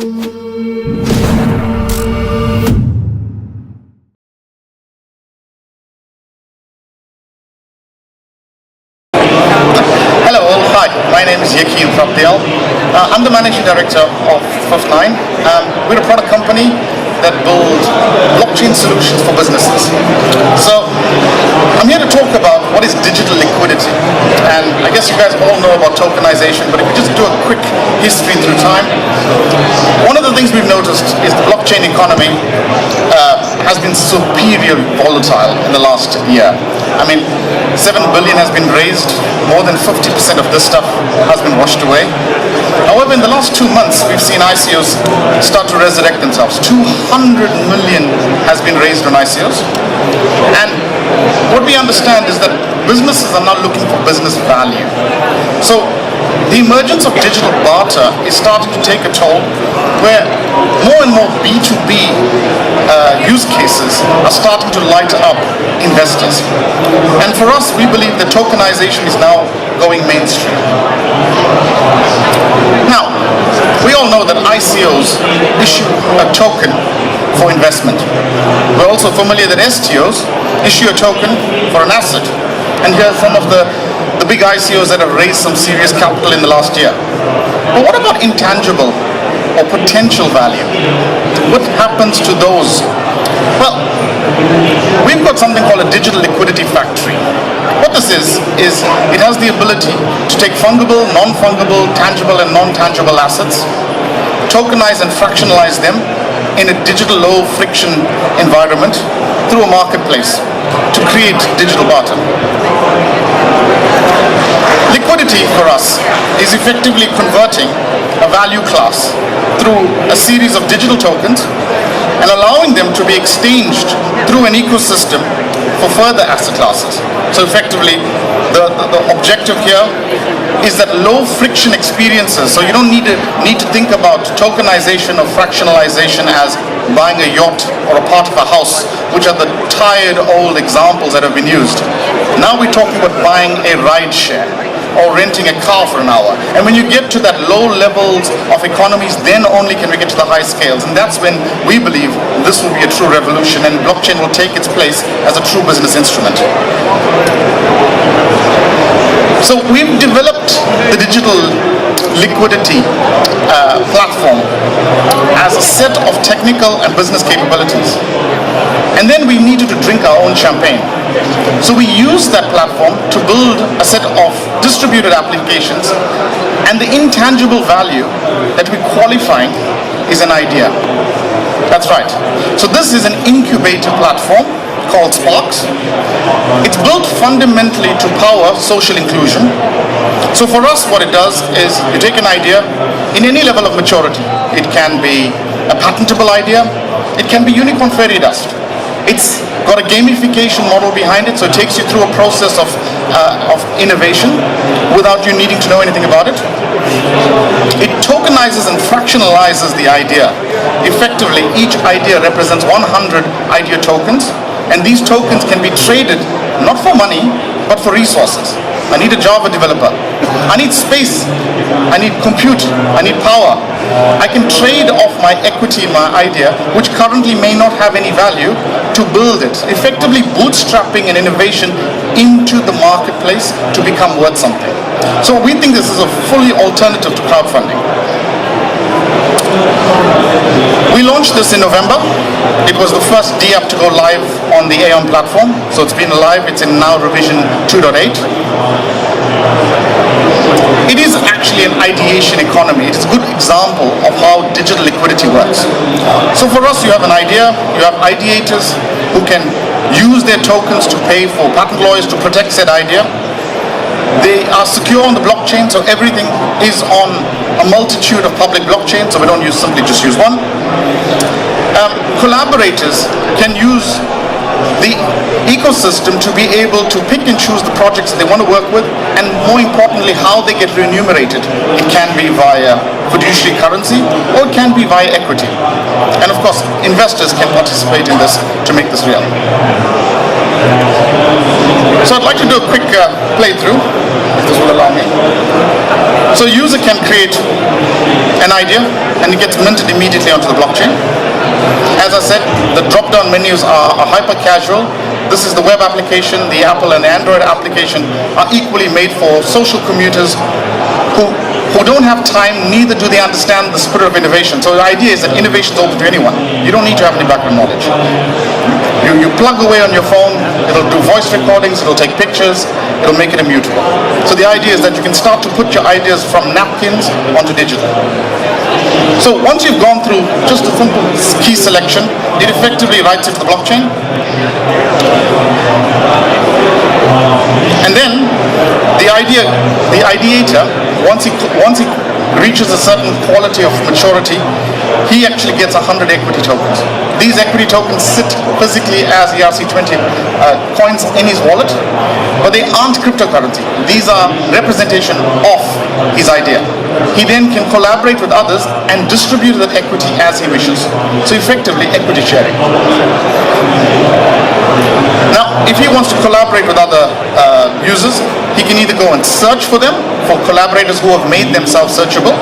Hello all, hi, my name is Yakeen Prabdial. I'm the Managing Director of Fifth9. We're a product company that builds blockchain solutions for businesses. So I'm here to talk about what is digital liquidity. And I guess you guys all know about tokenization, but if we just do a quick history through time, one of the things we've noticed is the blockchain economy has been superiorly volatile in the last year. I mean, 7 billion has been raised, more than 50% of this stuff has been washed away. However, in the last 2 months, we've seen ICOs start to resurrect themselves. 200 million has been raised on ICOs. And what we understand is that businesses are now looking for business value. So the emergence of digital barter is starting to take a toll, where more and more B2B use cases are starting to light up investors. And for us, we believe that tokenization is now going mainstream. Now, we all know that ICOs issue a token for investment. We're also familiar that STOs issue a token for an asset. And here are some of the big ICOs that have raised some serious capital in the last year. But what about intangible or potential value? What happens to those? Well, we've got something called a digital liquidity factory. What this is it has the ability to take fungible, non-fungible, tangible and non-tangible assets, tokenize and fractionalize them in a digital low friction environment through a marketplace to create digital barter. Liquidity for us is effectively converting a value class through a series of digital tokens and allowing them to be exchanged through an ecosystem for further asset classes. So effectively, the objective here is that low friction experiences. So you don't need to think about tokenization or fractionalization as buying a yacht or a part of a house, which are the tired old examples that have been used. Now we're talking about buying a ride share or renting a car for an hour. And when you get to that low levels of economies, then only can we get to the high scales. And that's when we believe this will be a true revolution and blockchain will take its place as a true business instrument. So we've developed the digital liquidity platform as a set of technical and business capabilities. And then we needed to drink our own champagne. So we used that platform to build a set of distributed applications, and the intangible value that we're qualifying is an idea. That's right. So this is an incubator platform called Sparks. It's built fundamentally to power social inclusion. So for us, what it does is you take an idea in any level of maturity. It can be a patentable idea. It can be unicorn fairy dust. It's got a gamification model behind it, so it takes you through a process of innovation without you needing to know anything about it. It tokenizes and fractionalizes the idea. Effectively, each idea represents 100 idea tokens, and these tokens can be traded not for money, but for resources. I need a Java developer. I need space. I need compute. I need power. I can trade off my equity in my idea, which currently may not have any value, to build it. Effectively bootstrapping an innovation into the marketplace to become worth something. So we think this is a fully alternative to crowdfunding. We launched this in November. It was the first DApp to go live on the Aeon platform. So it's been live. It's in now revision 2.8. It is actually an ideation economy. It's a good example of how digital liquidity works. So for us, you have an idea, you have ideators who can use their tokens to pay for patent lawyers to protect said idea. They are secure on the blockchain, so everything is on a multitude of public blockchains, so we don't simply just use one. Collaborators can use the ecosystem to be able to pick and choose the projects they want to work with, and more importantly, how they get remunerated. It can be via fiduciary currency, or it can be via equity. And of course, investors can participate in this to make this real. So I'd like to do a quick playthrough, if this will allow me. So a user can create an idea, and it gets minted immediately onto the blockchain. As I said, the drop-down menus are hyper-casual. This is the web application. The Apple and the Android application are equally made for social commuters who don't have time, neither do they understand the spirit of innovation. So the idea is that innovation is open to anyone. You don't need to have any background knowledge. You plug away on your phone, it'll do voice recordings, it'll take pictures, it'll make it immutable. So the idea is that you can start to put your ideas from napkins onto digital. So once you've gone through just a simple key selection, it effectively writes it to the blockchain. And then the ideator, once he reaches a certain quality of maturity, he actually gets 100 equity tokens. These equity tokens sit physically as ERC20 coins in his wallet, but they aren't cryptocurrency. These are representation of his idea. He then can collaborate with others and distribute that equity as he wishes. So effectively, equity sharing. Now, if he wants to collaborate with other users, he can either go and search for them, for collaborators who have made themselves searchable.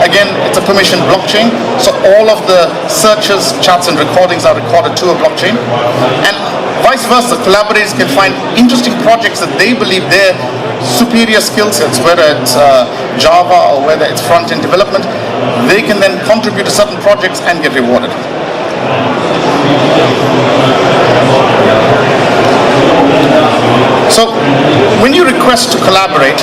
Again, it's a permissioned blockchain, so all of the searches, chats, and recordings are recorded to a blockchain. And vice versa, collaborators can find interesting projects that they believe their superior skill sets, whether it's Java or whether it's front-end development, they can then contribute to certain projects and get rewarded. So when you request to collaborate,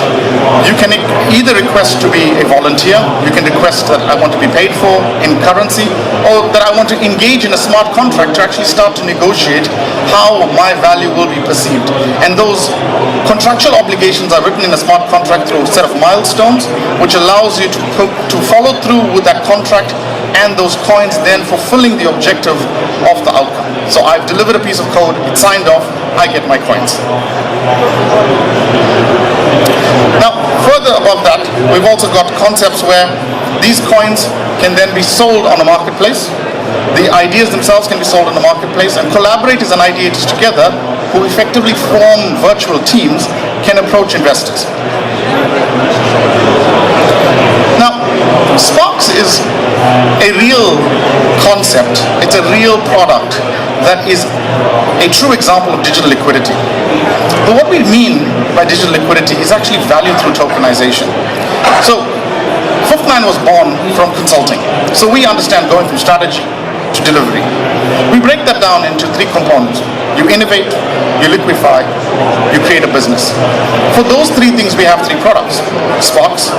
you can either request to be a volunteer, you can request that I want to be paid for in currency, or that I want to engage in a smart contract to actually start to negotiate how my value will be perceived. And those contractual obligations are written in a smart contract through a set of milestones, which allows you to follow through with that contract and those coins then fulfilling the objective of the outcome. So I've delivered a piece of code, it's signed off, I get my coins. Now, further above that, we've also got concepts where these coins can then be sold on a marketplace. The ideas themselves can be sold on the marketplace, and collaborators and ideators together, who effectively form virtual teams, can approach investors. Now, Sparks is a real concept. It's a real product that is a true example of digital liquidity. But what we mean by digital liquidity is actually value through tokenization. So, Fifth9 was born from consulting. So we understand going from strategy to delivery. We break that down into three components. You innovate, you liquefy, you create a business. For those three things, we have three products: Sparks,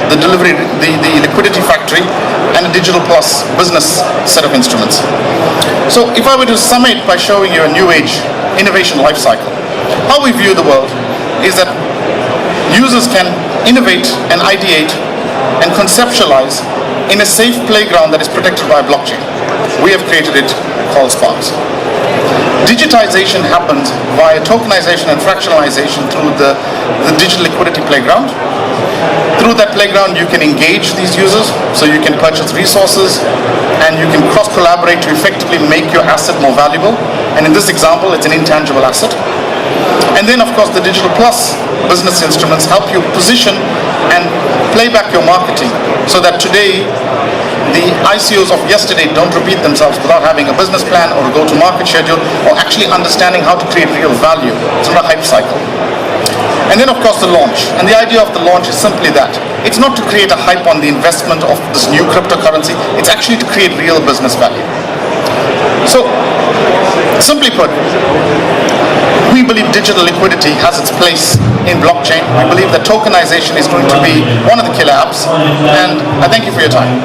the delivery, the liquidity factory, and a digital plus business set of instruments. So if I were to sum it by showing you a new age innovation life cycle, how we view the world is that users can innovate and ideate and conceptualize in a safe playground that is protected by a blockchain. We have created it called Sparks. Digitization happens via tokenization and fractionalization through the digital liquidity playground. Through that playground, you can engage these users, so you can purchase resources, and you can cross-collaborate to effectively make your asset more valuable. And in this example, it's an intangible asset. And then, of course, the digital plus business instruments help you position and play back your marketing, so that today, the ICOs of yesterday don't repeat themselves without having a business plan or a go-to-market schedule, or actually understanding how to create real value. It's not a hype cycle. And then, of course, the launch. And the idea of the launch is simply that. It's not to create a hype on the investment of this new cryptocurrency. It's actually to create real business value. So, simply put, we believe digital liquidity has its place in blockchain. We believe that tokenization is going to be one of the killer apps. And I thank you for your time.